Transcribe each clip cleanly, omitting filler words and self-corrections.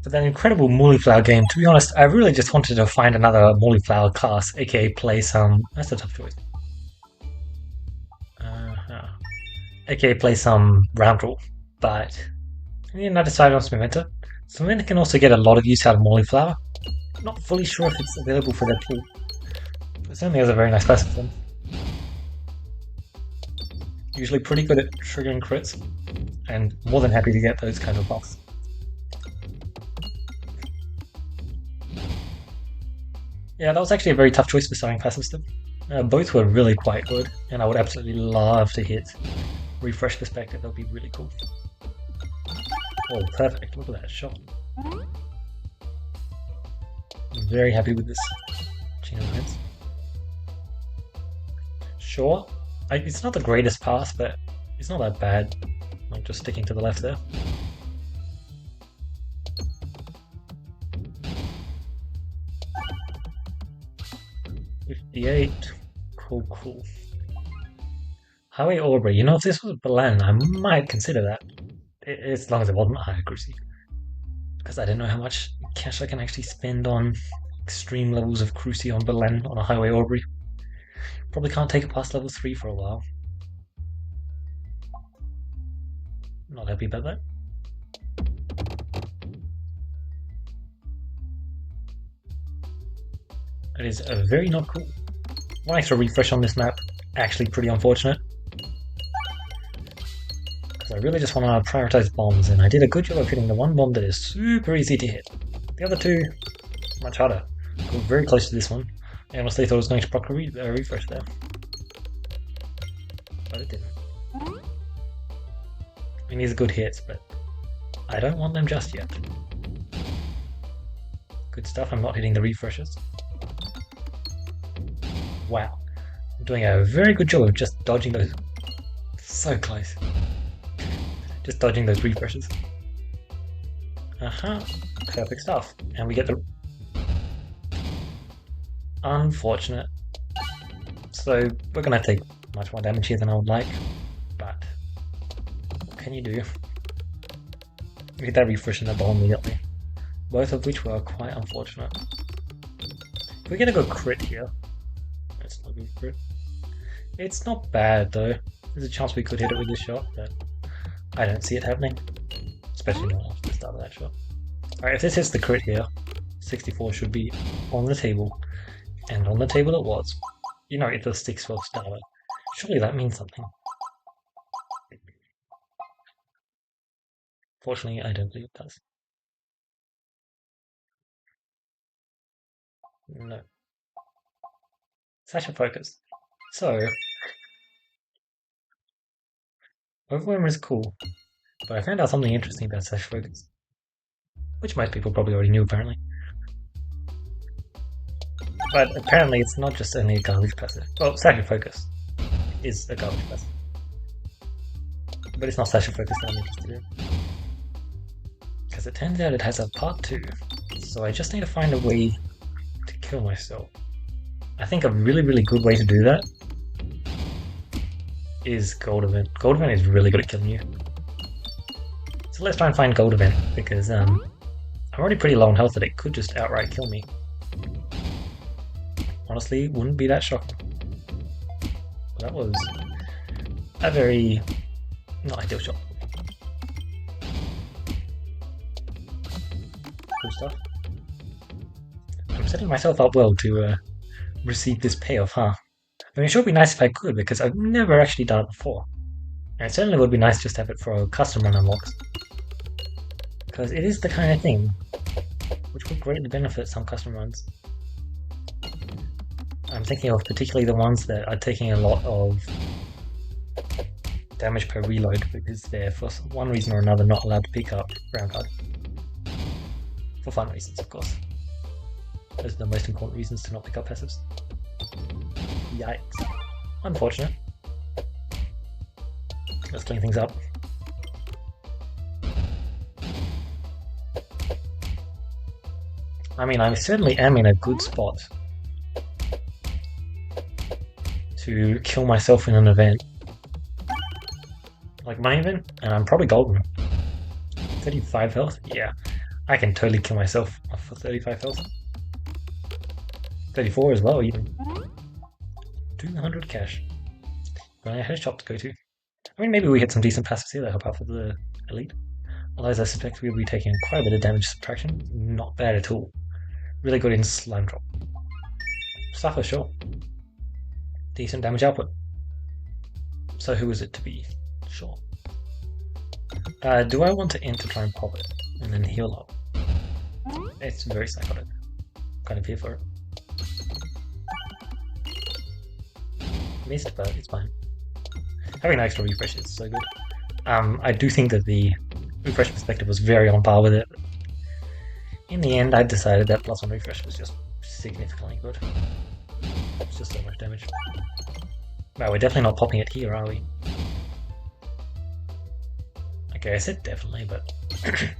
for that incredible Mooliflower game. To be honest, I really just wanted to find another Mooliflower class, aka play some. That's a tough choice. Uh, aka play some round rule. But I decided on Smimenta. Smimenta can also get a lot of use out of Mooliflower. Not fully sure if it's available for their tool. But it certainly has a very nice passive form. Usually pretty good at triggering crits, and more than happy to get those kind of buffs. Yeah, that was actually a very tough choice for starting passive stuff. Both were really quite good, and I would absolutely love to hit refresh perspective. That would be really cool. Oh, perfect! Look at that shot. I'm very happy with this chain of events. Sure, it's not the greatest pass, but it's not that bad. Like just sticking to the left there. 58. Cool. Highway Aubrey. You know, if this was Belen, I might consider that. As long as it wasn't high accuracy. Because I don't know how much cash I can actually spend on extreme levels of cruci on Belen on a Highway Aubrey. Probably can't take it past level 3 for a while. Not happy about that. It is very not cool. One extra refresh on this map, actually pretty unfortunate. Because I really just want to prioritize bombs, and I did a good job of hitting the one bomb that is super easy to hit. The other two, much harder. Got very close to this one. I honestly thought it was going to proc a refresh there. But it didn't. I mean, these are good hits, but I don't want them just yet. Good stuff, I'm not hitting the refreshes. Wow. I'm doing a very good job of just dodging those. So close. Just dodging those refreshes. Perfect stuff. And we get the... Unfortunate. So we're going to take much more damage here than I would like. But what can you do? We get that refresh in the ball immediately. Both of which were quite unfortunate. If we get a good crit here... It's not good crit. It's not bad though. There's a chance we could hit it with this shot, but I don't see it happening. Especially not after the start of that shot. Alright, if this hits the crit here, 64 should be on the table. And on the table it was. You know, it's a 6-12 starter. Surely that means something. Fortunately, I don't believe it does. No. Sash focus. So, overwhelm is cool, but I found out something interesting about sash focus. Which most people probably already knew, apparently. But apparently it's not just only a garbage passive. Well, sash focus is a garbage passive. But it's not sash focus that I'm interested in. Because it turns out it has a part 2. So I just need to find a way to kill myself. I think a really good way to do that is Gold Event. Gold Event is really good at killing you. So let's try and find Gold Event, because I'm already pretty low on health that it could just outright kill me. Honestly, wouldn't be that shocking. That was a very not ideal shot. Cool stuff. I'm setting myself up well to receive this payoff, huh? I mean, it sure be nice if I could, because I've never actually done it before. And it certainly would be nice just to have it for a custom run unlocks. Because it is the kind of thing which would greatly benefit some custom runs. I'm thinking of particularly the ones that are taking a lot of damage per reload, because they're for one reason or another not allowed to pick up ground guard. For fun reasons, of course. Those are the most important reasons to not pick up passives. Yikes. Unfortunate. Let's clean things up. I mean, I certainly am in a good spot to kill myself in an event. Like my event, and I'm probably golden. 35 health? Yeah. I can totally kill myself for 35 health. 34 as well, even. 200 cash. Running a head shop to go to. I mean, maybe we hit some decent passives here that help out for the elite. Otherwise, I suspect we will be taking quite a bit of damage subtraction. Not bad at all. Really good in slime drop. Suffer, sure. Decent damage output. So who is it to be? Sure. Do I want to end to try and pop it and then heal up? It's very psychotic. Kind of here for it. Missed, but it's fine. Having an extra refresh is so good. I do think that the refresh perspective was very on par with it. In the end, I decided that +1 refresh was just significantly good. It's just so much damage. Wow, we're definitely not popping it here, are we? Okay, I said definitely, but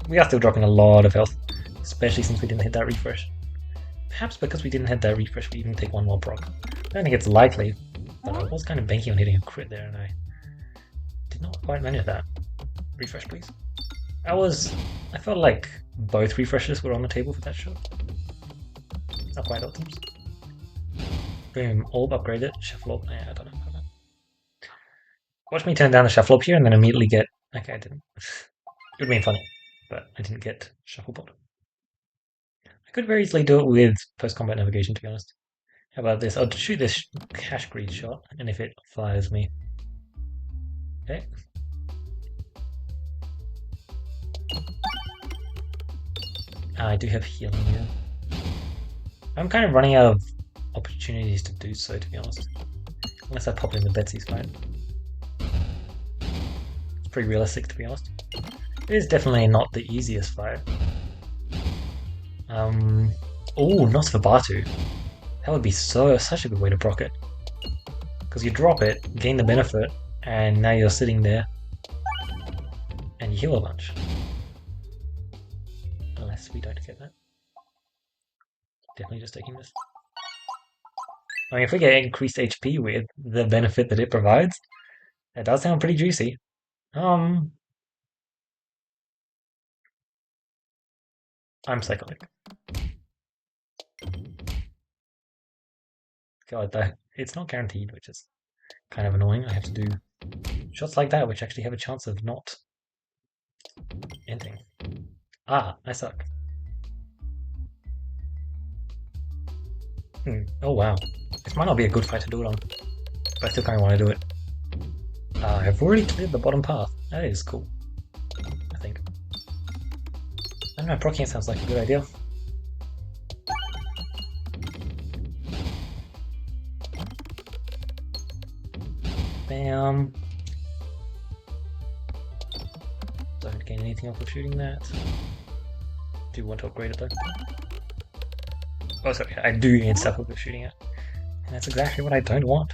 we are still dropping a lot of health, especially since we didn't hit that refresh. Perhaps because we didn't hit that refresh, we even take one more proc. I don't think it's likely, but I was kind of banking on hitting a crit there, and I did not quite manage that. Refresh, please. I felt like both refreshes were on the table for that shot. Not quite optims. Boom, orb upgraded, shuffle orb. Yeah, I don't know about that. Watch me turn down the shuffle orb here and then immediately get. Okay, I didn't. It would have been funny, but I didn't get shuffle bot. I could very easily do it with post combat navigation, to be honest. How about this? I'll shoot this cash greed shot, and if it fires me. Okay. I do have healing here. I'm kind of running out of opportunities to do so, to be honest. Unless I pop in the Betsy's fight. It's pretty realistic, to be honest. It is definitely not the easiest fight. Oh, not for Batu. That would be such a good way to proc it. Because you drop it, gain the benefit, and now you're sitting there and you heal a bunch. Unless we don't get that. Definitely just taking this. I mean, if we get increased HP with the benefit that it provides, that does sound pretty juicy. I'm psychotic. God, it's not guaranteed, which is kind of annoying. I have to do shots like that, which actually have a chance of not ending. Ah, I suck. Oh wow. This might not be a good fight to do it on, but I still kind of want to do it. I've already cleared the bottom path. That is cool, I think. I don't know, proccing sounds like a good idea. Bam. Don't gain anything off of shooting that. Do want to upgrade it though. Oh, sorry, I do gain stuff off of shooting it. And that's exactly what I don't want.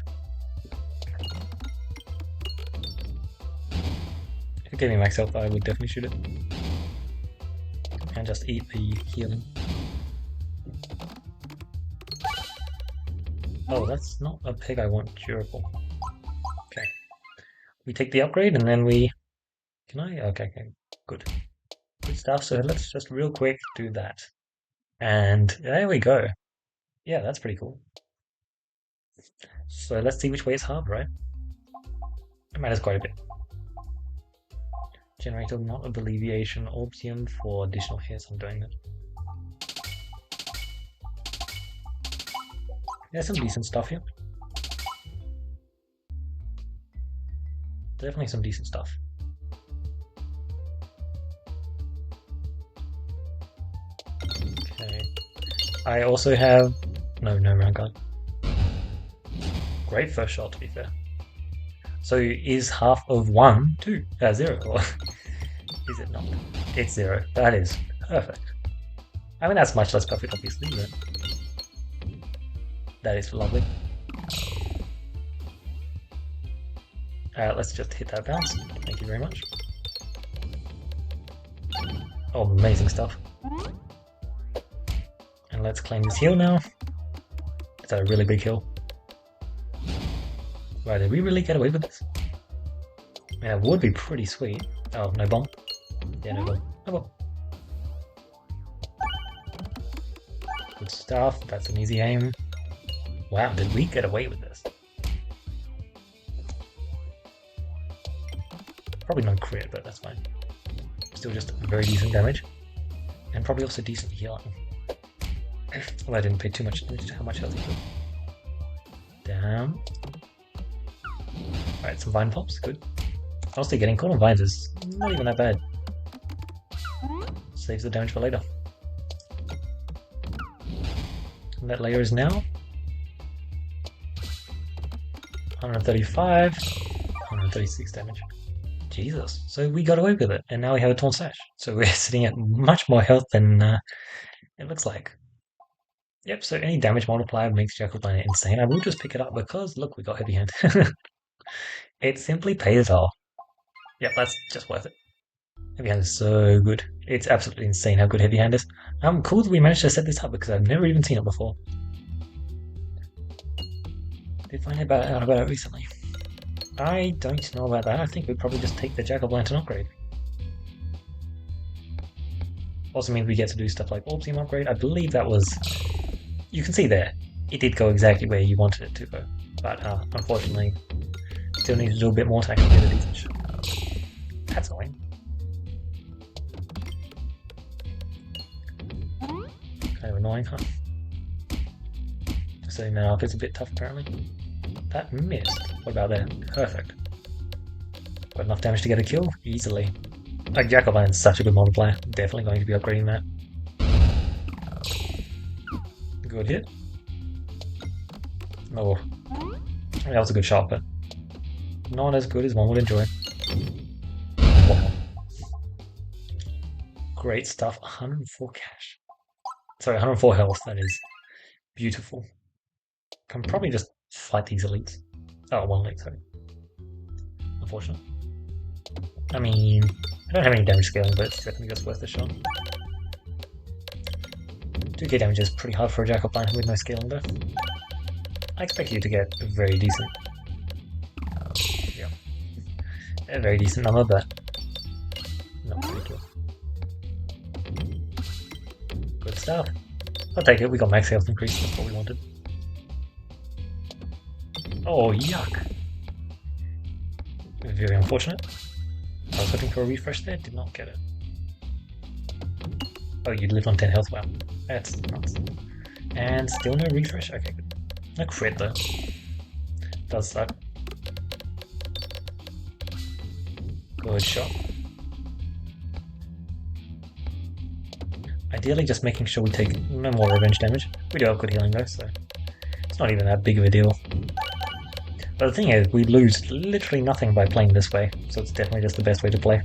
If it gave me max health, I would definitely shoot it. And just eat the healing. Oh, that's not a pig I want durable. Okay. We take the upgrade and then we... Can I? Okay, good. Good stuff, so let's just real quick do that. And there we go. Yeah, that's pretty cool. So let's see which way it's hard, right? It matters quite a bit. Generator not of alleviation, Orbsium for additional hits. I'm doing that. There's some decent stuff here. Definitely some decent stuff. Okay. I also have... No round gun. Great first shot, to be fair. So is half of 1 2 0, or is it not? It's 0. That is perfect. I mean, that's much less perfect, obviously, but that is lovely. Let's just hit that bounce. Thank you very much. Oh, amazing stuff. And let's claim this heal now. It's a really big heal. Right, did we really get away with this? Yeah, it would be pretty sweet. Oh, no bomb? Yeah, no bomb. No bomb. Good stuff. That's an easy aim. Wow, did we get away with this? Probably no crit, but that's fine. Still just very decent damage. And probably also decent healing. Well, I didn't pay too much attention to how much health he took. Damn. Alright, some vine pops, good. Honestly, getting caught on vines is not even that bad. Saves the damage for later. And that layer is now 135, 136 damage. Jesus. So we got away with it, and now we have a Taunt Sash. So we're sitting at much more health than it looks like. Yep, so any damage multiplier makes Jack-o'-lantern insane. I will just pick it up because, look, we got Heavy Hand. It simply pays off. Yep, that's just worth it. Heavy Hand is so good. It's absolutely insane how good Heavy Hand is. Cool that we managed to set this up because I've never even seen it before. Did find out about it recently. I don't know about that. I think we'd probably just take the Jack-o'-lantern upgrade. Also means we get to do stuff like Orb Team upgrade. I believe that was... You can see there, it did go exactly where you wanted it to go. But unfortunately, still need to do a bit more to actually get a decent shot. That's annoying. Kind of annoying, huh? Setting that up is a bit tough apparently. That missed. What about there? Perfect. Got enough damage to get a kill? Easily. Like, Jack-o'-lantern's such a good multiplier. Definitely going to be upgrading that. Good hit. Oh. That was a good shot, but not as good as one would enjoy. Wow. Great stuff. 104 cash. Sorry, 104 health. That is beautiful. Can probably just fight these elites. Oh, one elite, sorry. Unfortunate. I mean, I don't have any damage scaling, but it's definitely just worth a shot. 2k damage is pretty hard for a Jack-o'-lantern with no scaling though. I expect you to get a very decent... yeah. A very decent number, but... not very good. Good stuff. I'll take it, we got max health increase, that's what we wanted. Oh, yuck! Very unfortunate. I was hoping for a refresh there, did not get it. Oh, you live on 10 health, wow. That's nuts. And still no refresh? Okay, good. No crit though. Does suck. Good shot. Ideally just making sure we take no more revenge damage. We do have good healing though, so it's not even that big of a deal. But the thing is, we lose literally nothing by playing this way, so it's definitely just the best way to play.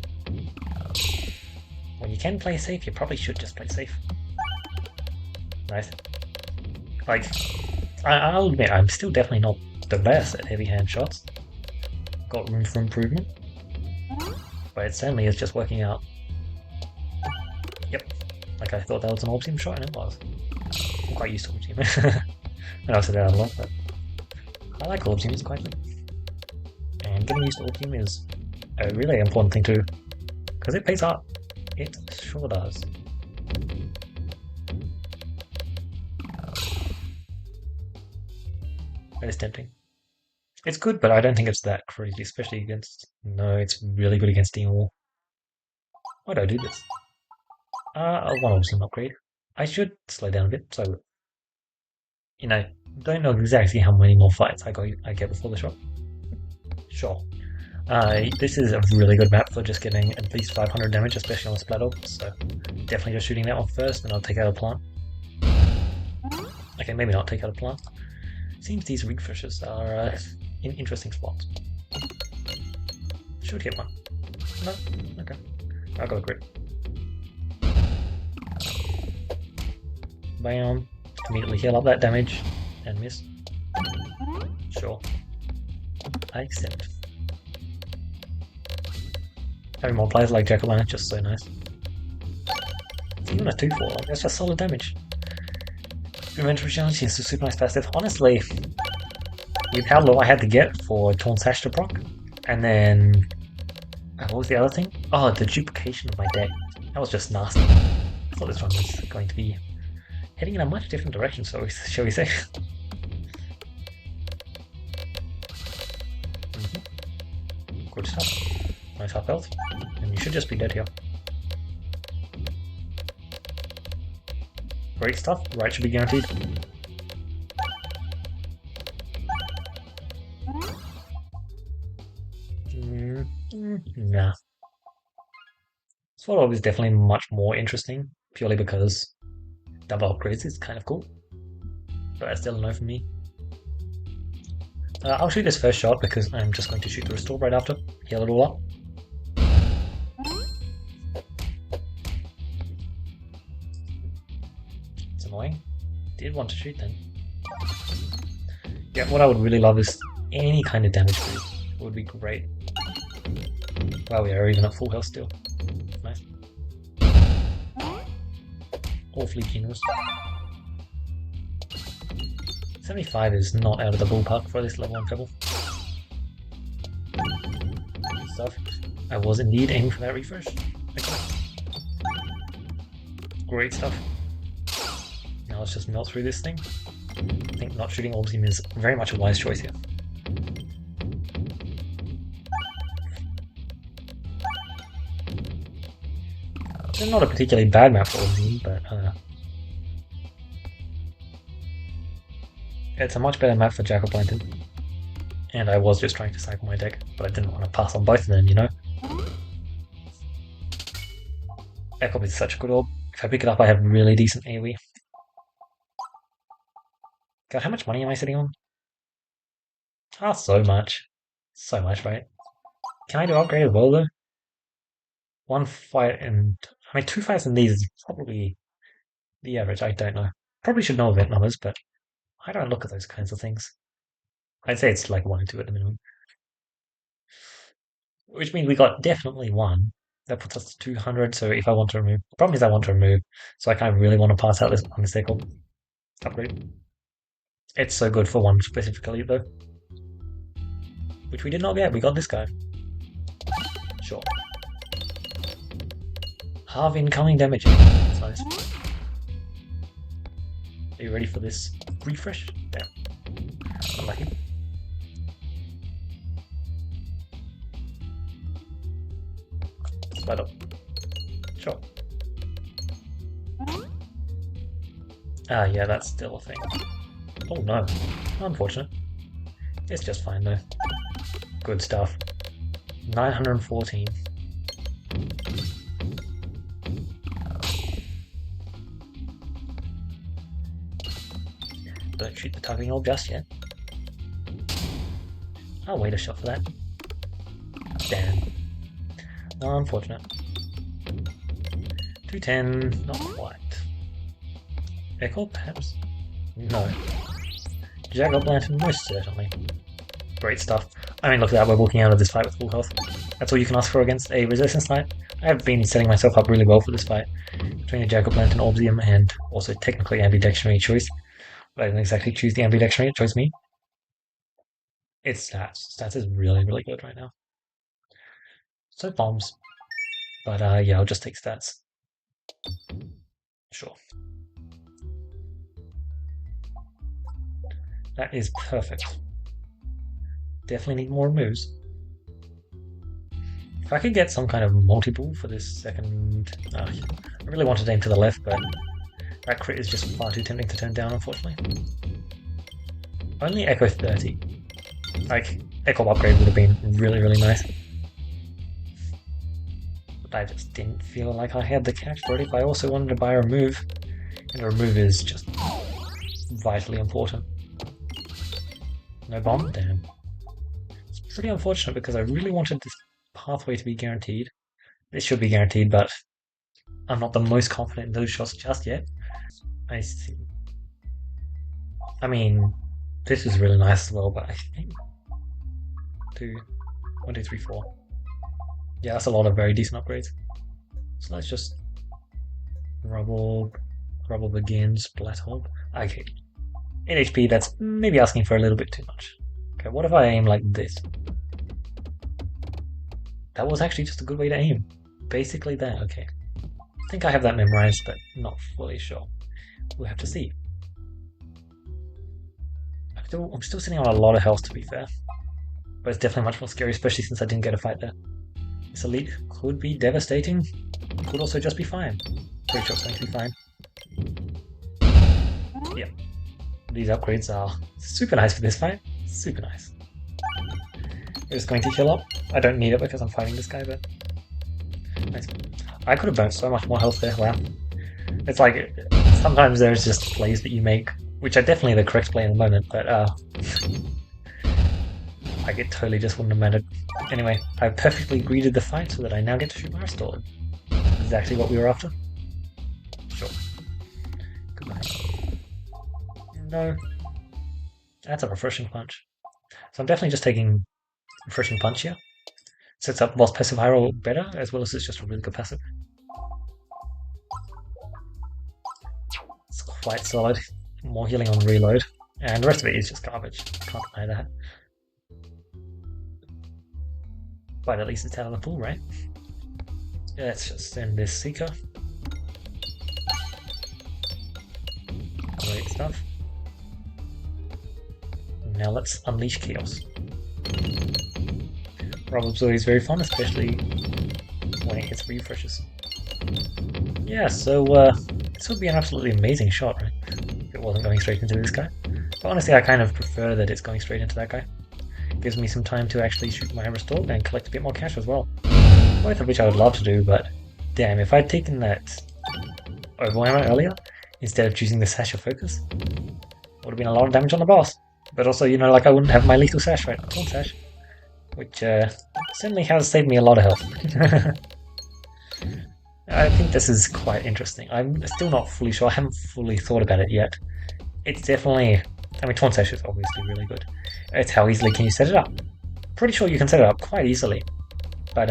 When you can play safe, you probably should just play safe. Nice. Like, I'll admit, I'm still definitely not the best at heavy hand shots. Got room for improvement. But it certainly is just working out. Yep. Like I thought that was an orb team shot, and it was. I'm quite used to orb team. I know I said that a lot, but I like orb team, it's quite good. And getting used to orb team is a really important thing too. Because it pays off. It sure does. That is tempting. It's good, but I don't think it's that crazy, especially against... No, it's really good against Demon Wall. Why do I do this? One obviously upgrade. I should slow down a bit, so... You know, don't know exactly how many more fights I get before the shot. Sure. This is a really good map for just getting at least 500 damage, especially on the splat orb, so definitely just shooting that one first, then I'll take out a plant. Okay, maybe not take out a plant. Seems these refreshes are in interesting spots. Should hit one. No? Okay. I got a crit. Bam. Immediately heal up that damage and miss. Sure. I accept. Having more players like Jack-o'-lantern is just so nice. Even a 2-4, like, that's just solid damage. Inventory challenge is a super nice passive. Honestly, with how low I had to get for Taunt Sash to proc, and then what was the other thing? Oh, the duplication of my deck. That was just nasty. I thought this one was going to be heading in a much different direction, so shall we say? Good stuff. Nice half health. And you should just be dead here. Great stuff. Right should be guaranteed. Nah. Sword Orb is definitely much more interesting, purely because double upgrades is kind of cool. But that's still a no for me. I'll shoot this first shot because I'm just going to shoot the restore right after. Heal it all up. It's annoying. Did want to shoot then. Yeah, what I would really love is any kind of damage boost. It would be great. Wow, we are even at full health still. Nice. Awfully generous. 75 is not out of the ballpark for this level 1 treble. Stuff. I was indeed aiming for that refresh. Okay. Great stuff. Now let's just melt through this thing. I think not shooting orbs is very much a wise choice here. It's not a particularly bad map for orbs, but it's a much better map for Jack-o'-lantern. And I was just trying to cycle my deck, but I didn't want to pass on both of them, you know? Echo is such a good orb. If I pick it up, I have really decent AoE. God, how much money am I sitting on? Ah, so much. So much, right? Can I do upgrade as well, though? One fight and... I mean, 2 fights in these is probably the average, I don't know. Probably should know event numbers, but I don't look at those kinds of things. I'd say it's like 1 and 2 at the minimum. Which means we got definitely 1. That puts us to 200, so if I want to remove... The problem is I want to remove, so I kind of really want to pass out this unstable upgrade. It's so good for 1 specifically, though. Which we did not get, we got this guy. Sure. Half incoming damage. That's nice. Are you ready for this refresh? Damn. Unlucky. Slide up. Sure. Ah, yeah, that's still a thing. Oh no. Unfortunate. It's just fine though. Good stuff. 914. Don't shoot the targeting orb just yet. I'll wait a shot for that. Damn. Unfortunate. 210, not quite. Echo, perhaps? No. Jack-o'-lantern, most certainly. Great stuff. I mean, look at that, we're walking out of this fight with full health. That's all you can ask for against a resistance knight. I have been setting myself up really well for this fight. Between the Jack-o'-lantern, Orbsium, and also technically ambidextrous choice. But I didn't exactly choose the ambidextrous, it chose me. It's stats. Stats is really, really good right now. So bombs. But yeah, I'll just take stats. Sure. That is perfect. Definitely need more moves. If I could get some kind of multiple for this second... I really wanted to aim to the left, but that crit is just far too tempting to turn down, unfortunately. Only Echo 30. Like, Echo upgrade would have been really, really nice. But I just didn't feel like I had the cash for it if I also wanted to buy a remove. And a remove is just vitally important. No bomb? Damn. It's pretty unfortunate because I really wanted this pathway to be guaranteed. This should be guaranteed, but I'm not the most confident in those shots just yet. I see. I mean, this is really nice as well, but I think 1, 2, 3, 4. Yeah, that's a lot of very decent upgrades. So let's just rubble begins, Blattorb. Okay. 8 HP, that's maybe asking for a little bit too much. Okay, what if I aim like this? That was actually just a good way to aim. Basically that, okay. think I have that memorized, but not fully sure. We'll have to see. I'm still sitting on a lot of health, to be fair. But it's definitely much more scary, especially since I didn't get a fight there. This elite could be devastating. Could also just be fine. Pretty sure it's going to be fine. Yep. These upgrades are super nice for this fight. Super nice. We're just going to heal up. I don't need it because I'm fighting this guy, but... Nice. I could have burnt so much more health there, wow. It's like, sometimes there's just plays that you make, which are definitely the correct play in the moment, but like it totally just wouldn't have mattered. Anyway, I perfectly greeted the fight so that I now get to shoot my restored. Exactly what we were after. Sure. Goodbye. No. That's a refreshing punch. So I'm definitely just taking refreshing punch here. Sets up boss passive high roll better, as well as it's just a really good passive. It's quite solid. More healing on reload. And the rest of it is just garbage. Can't deny that. But at least it's out of the pool, right? Let's just send this Seeker. Great stuff. Now let's unleash chaos. Orbs is very fun, especially when it hits refreshes. Yeah, so this would be an absolutely amazing shot, right? If it wasn't going straight into this guy. But honestly, I kind of prefer that it's going straight into that guy. Gives me some time to actually shoot my restore and collect a bit more cash as well. Both of which I would love to do, but damn, if I'd taken that overwhelmer earlier, instead of choosing the sash of focus, would have been a lot of damage on the boss. But also, you know, like I wouldn't have my lethal sash right now, taunt sash. Which certainly has saved me a lot of health. I think this is quite interesting. I'm still not fully sure. I haven't fully thought about it yet. It's definitely... I mean, taunt sash is obviously really good. It's how easily can you set it up. Pretty sure you can set it up quite easily. But,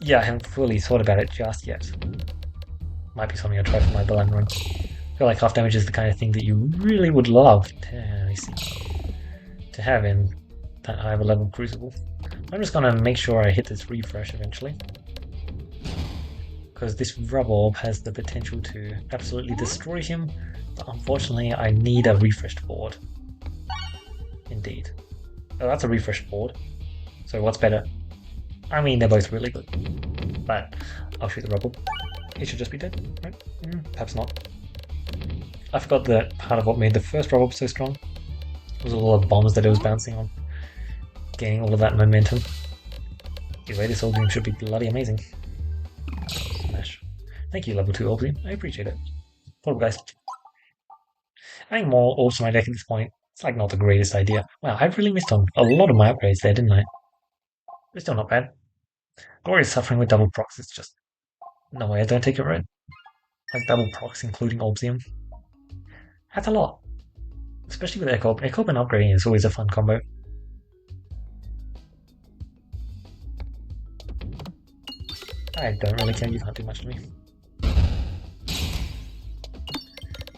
yeah, I haven't fully thought about it just yet. Might be something I'll try for my Belen run. I feel like half damage is the kind of thing that you really would love to have in that high of a level crucible. I'm just gonna make sure I hit this refresh eventually. Because this rub orb has the potential to absolutely destroy him, but unfortunately I need a refreshed board. Indeed. Oh, that's a refreshed board. So what's better? I mean, they're both really good. But I'll shoot the rub orb. He should just be dead, right? Perhaps not. I forgot that part of what made the first rub orb so strong was all the bombs that it was bouncing on. Gaining all of that momentum. Either way, this Orbium should be bloody amazing. Smash. Thank you, level 2 Orbium. I appreciate it. Hold up, guys. Adding more orbs to my deck at this point, it's like not the greatest idea. Wow, I've really missed on a lot of my upgrades there, didn't I? But still not bad. Glorious suffering with double procs, it's just... No way I don't take it right. Like double procs including Orbium. That's a lot. Especially with Echo. Echo and upgrading is always a fun combo. I don't really care, you can't do much to me.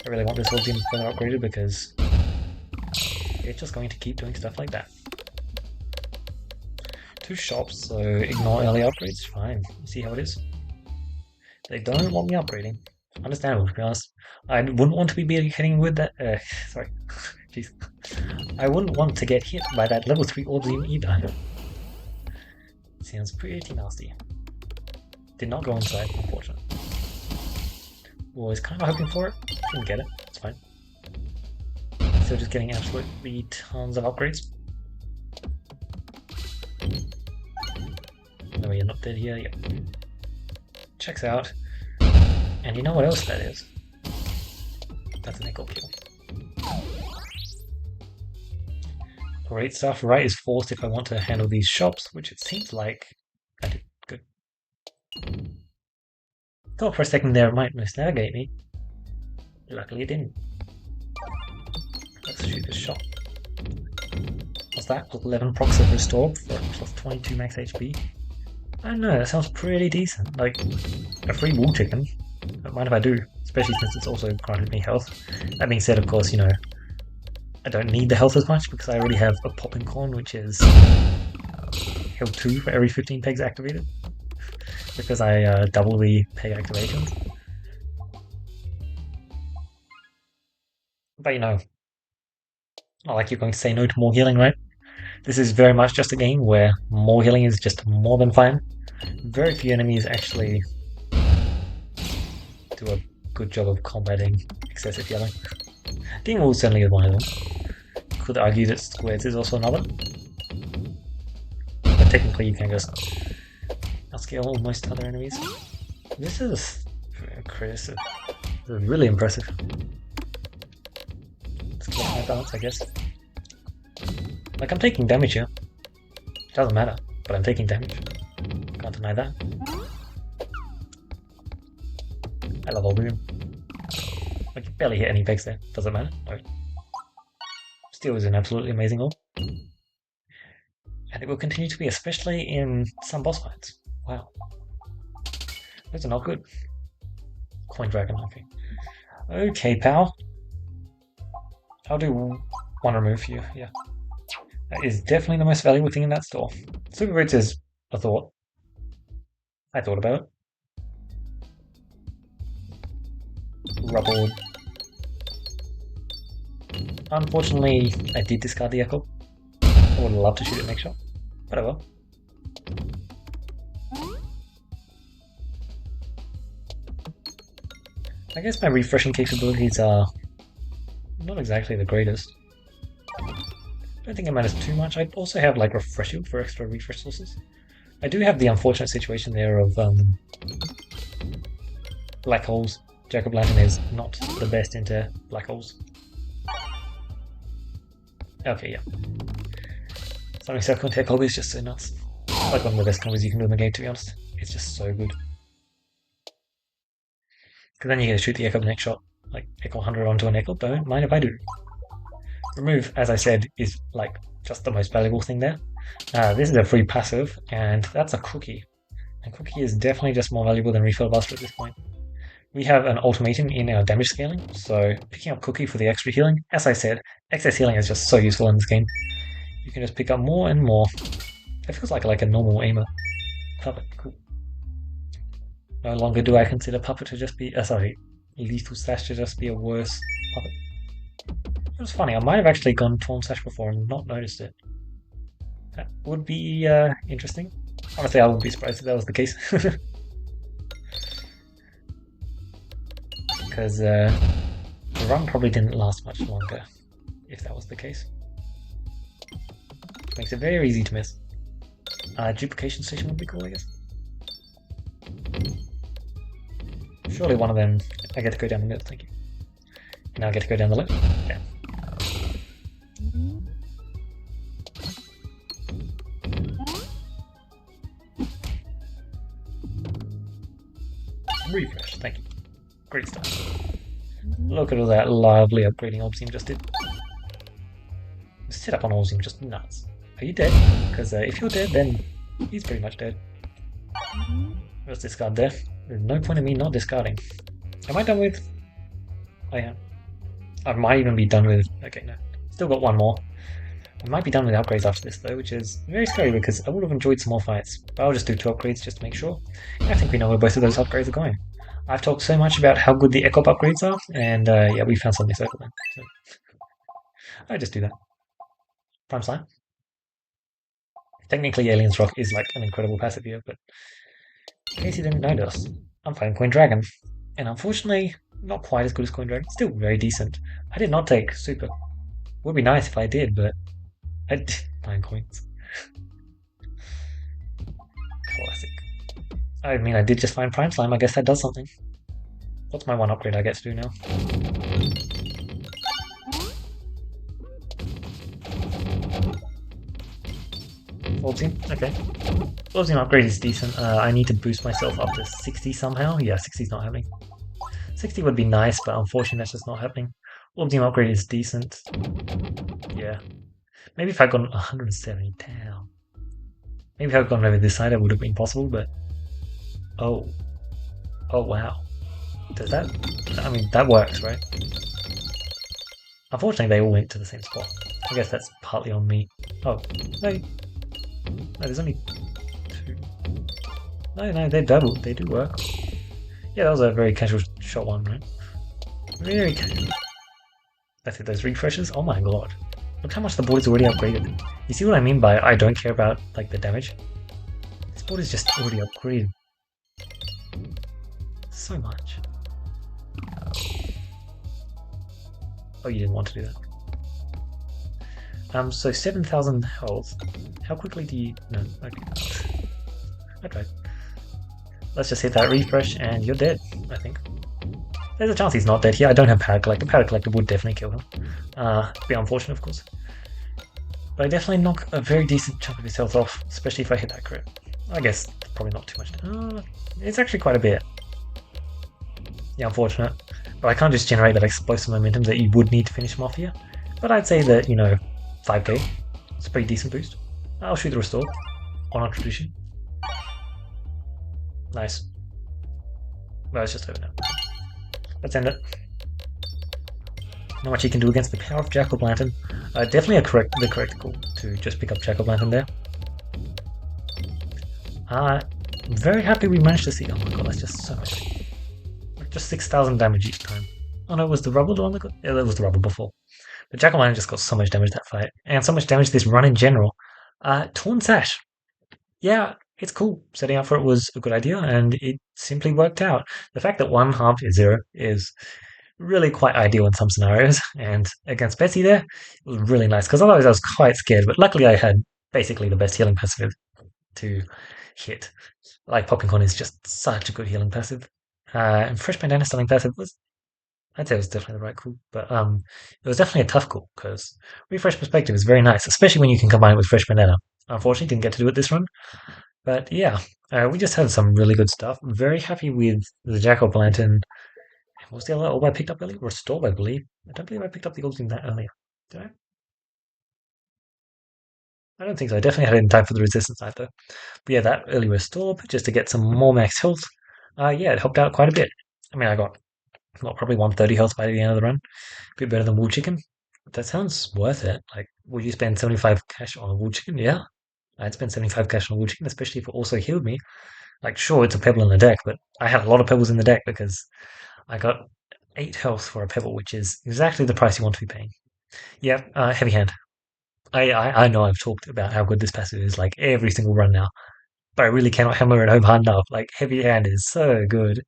I really want this whole team further upgraded because it's just going to keep doing stuff like that. 2 shops, so ignore early upgrades, fine. See how it is. They don't want me upgrading. Understandable, to be honest. I wouldn't want to be hitting with that, sorry. Jeez. I wouldn't want to get hit by that level 3 Orbium either. Sounds pretty nasty. Did not go inside, unfortunately. Was kind of hoping for it. Didn't get it. It's fine. Still just getting absolutely tons of upgrades. No, you're not dead here. Yep. Checks out. And you know what else that is? That's an echo kill. Great stuff. Right is forced if I want to handle these shops, which it seems like I did. Good. Thought for a second there it might misnavigate me. Luckily it didn't. Let's shoot this shot. What's that? 11 procs of restore for plus 22 max HP. I don't know, that sounds pretty decent. Like, a free wall chicken. Don't mind if I do, especially since it's also granted me health. That being said, of course, you know, I don't need the health as much because I already have a popping corn, which is heal 2 for every 15 pegs activated. because I double the peg activations. But you know, not like you're going to say no to more healing, right? This is very much just a game where more healing is just more than fine. Very few enemies actually do a good job of combating excessive healing. Dingwall certainly is one of them. Could argue that Squares is also another. But technically you can just outscale most other enemies. This is impressive. This is really impressive. Let's get my balance, I guess. Like, I'm taking damage here. It doesn't matter, but I'm taking damage. Can't deny that. I love Albion. Like, you barely hit any pegs there. Doesn't matter. No. Steel is an absolutely amazing orb. And it will continue to be, especially in some boss fights. Wow. Those are not good. Coin Dragon, okay. Okay, pal. I'll do one remove for you, yeah. That is definitely the most valuable thing in that store. Super Boots is a thought. I thought about it. Rubble. Unfortunately, I did discard the Echo. I would love to shoot it next shot, but I will. I guess my refreshing capabilities are not exactly the greatest. I don't think it matters too much. I also have like Refresh Shield for extra refresh sources. I do have the unfortunate situation there of black holes. Jack-o'-lantern is not the best into black holes. Okay, yeah. Sonic Circle and Tech Hobby is just so nuts. It's like one of the best combos you can do in the game, to be honest. It's just so good. Because then you get to shoot the Echo next shot. Like, Echo 100 onto an Echo, don't mind if I do. Remove, as I said, is like just the most valuable thing there. This is a free passive, and that's a Cookie. And Cookie is definitely just more valuable than Refill Buster at this point. We have an ultimatum in our damage scaling, so picking up Cookie for the extra healing. As I said, excess healing is just so useful in this game. You can just pick up more and more. It feels like a normal aimer. Puppet, cool. No longer do I consider Puppet to just be, Lethal Sash to just be a worse Puppet. It was funny, I might have actually gone Torn Sash before and not noticed it. That would be interesting. Honestly, I wouldn't be surprised if that was the case. Because the run probably didn't last much longer, if that was the case. Makes it very easy to miss. Duplication station would be cool, I guess. Surely one of them, I get to go down the middle, thank you. Now I get to go down the left. Yeah. Refresh, thank you. Great stuff. Look at all that lovely upgrading Obsidian just did. The setup on Obsidian just nuts. Are you dead? Because if you're dead, then he's pretty much dead. Let's discard there. There's no point in me not discarding. Am I done with... I am. I might even be done with... Okay, no. Still got one more. I might be done with upgrades after this though, which is very scary because I would have enjoyed some more fights. But I'll just do 2 upgrades just to make sure. I think we know where both of those upgrades are going. I've talked so much about how good the Echo upgrades are, and yeah, we found something circle then. So I just do that. Prime Slime. Technically, Alien's Rock is like an incredible passive here, but in case you didn't notice, I'm fighting Coin Dragon. And unfortunately, not quite as good as Coin Dragon. Still very decent. I did not take Super. Would be nice if I did, but I did 9 coins. Classic. I mean, I did just find Prime Slime. I guess that does something. What's my one upgrade I get to do now? Orbsian? Okay. Orbsian upgrade is decent. I need to boost myself up to 60 somehow. Yeah, 60 is not happening. 60 would be nice, but unfortunately that's just not happening. Orbsian upgrade is decent. Yeah. Maybe if I'd gone 170 down. Maybe if I'd gone over this side it would have been possible, but... Oh. Oh wow. Does that... I mean, that works, right? Unfortunately they all went to the same spot. I guess that's partly on me. Oh, no. No, there's only 2. No, no, they double. They do work. Yeah, that was a very casual shot one, right? Very casual. I think those refreshes. Oh my god! Look how much the board is already upgraded. You see what I mean by I don't care about like the damage? This board is just already upgraded so much. Oh, you didn't want to do that. So 7,000 health. How quickly do you? No, okay. I tried. Let's just hit that refresh and you're dead. I think. There's a chance he's not dead here. I don't have Power Collector. Power Collector would definitely kill him. Be unfortunate, of course. But I definitely knock a very decent chunk of his health off, especially if I hit that crit. I guess probably not too much. It's actually quite a bit. Yeah, unfortunate. But I can't just generate that explosive momentum that you would need to finish him off here. But I'd say that, 5k. It's a pretty decent boost. I'll shoot the restore on our tradition. Nice. Well, it's just over now. Let's end it. Not much you can do against the power of Jack-o'-lantern. Definitely the correct call to just pick up Jack-o'-lantern there. I'm very happy we managed to see. Oh my god, that's just so much. Just 6,000 damage each time. Oh no, was the rubble the one that got? Yeah, that was the rubble before. But Jack-o'-lantern just got so much damage that fight, and so much damage this run in general. Torn Sash. Yeah, it's cool. Setting up for it was a good idea, and it simply worked out. The fact that 1/2 is 0 is really quite ideal in some scenarios, and against Betsy there, it was really nice, because otherwise I was quite scared, but luckily I had basically the best healing passive to hit. Like, Popping Corn is just such a good healing passive. And Fresh Bandana Stunning passive was, I'd say it was definitely the right call, but it was definitely a tough call, because Refresh Perspective is very nice, especially when you can combine it with Fresh Bandana. Unfortunately, didn't get to do it this run, but yeah, we just had some really good stuff. I'm very happy with the Jack-o'-lantern. What was the other orb I picked up earlier? Restore, I believe. I don't believe I picked up the old thing that earlier. Did I? I don't think so. I definitely had it in time for the resistance knife though. But yeah, that early restore just to get some more max health. Yeah, it helped out quite a bit. I mean, I got probably 130 health by the end of the run. A bit better than wool chicken. That sounds worth it. Like, would you spend 75 cash on a wool chicken? Yeah, I'd spend 75 cash on a wool chicken, especially if it also healed me. Like, sure, it's a pebble in the deck, but I had a lot of pebbles in the deck because I got 8 health for a pebble, which is exactly the price you want to be paying. Yeah, heavy hand. I know I've talked about how good this passive is like every single run now, but I really cannot hammer it home hard enough. Like, heavy hand is so good.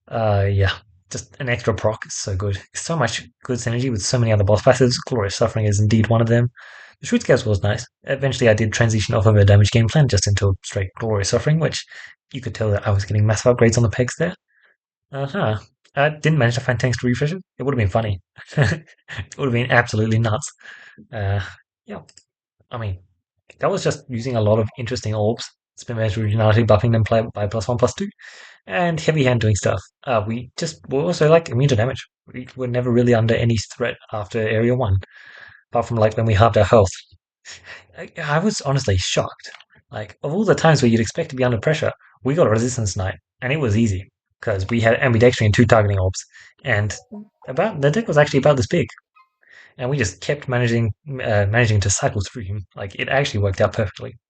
Yeah, just an extra proc is so good. So much good synergy with so many other boss passives. Glorious Suffering is indeed one of them. The Shoot Scales was nice. Eventually, I did transition off of a damage game plan just into straight Glorious Suffering, which you could tell that I was getting massive upgrades on the pegs there. Uh-huh. I didn't manage to find tanks to refresh it. It would have been funny. It would have been absolutely nuts. Uh, yeah, I mean, that was just using a lot of interesting orbs. Spin Man's Originality buffing them by +1/+2, and Heavy Hand doing stuff. We just were also like immune to damage. We were never really under any threat after Area 1, apart from like when we halved our health. I was honestly shocked. Like, of all the times where you'd expect to be under pressure, we got a Resistance Knight, and it was easy because we had ambidextry and 2 targeting orbs, and about the deck was actually about this big, and we just kept managing to cycle through him. Like, it actually worked out perfectly.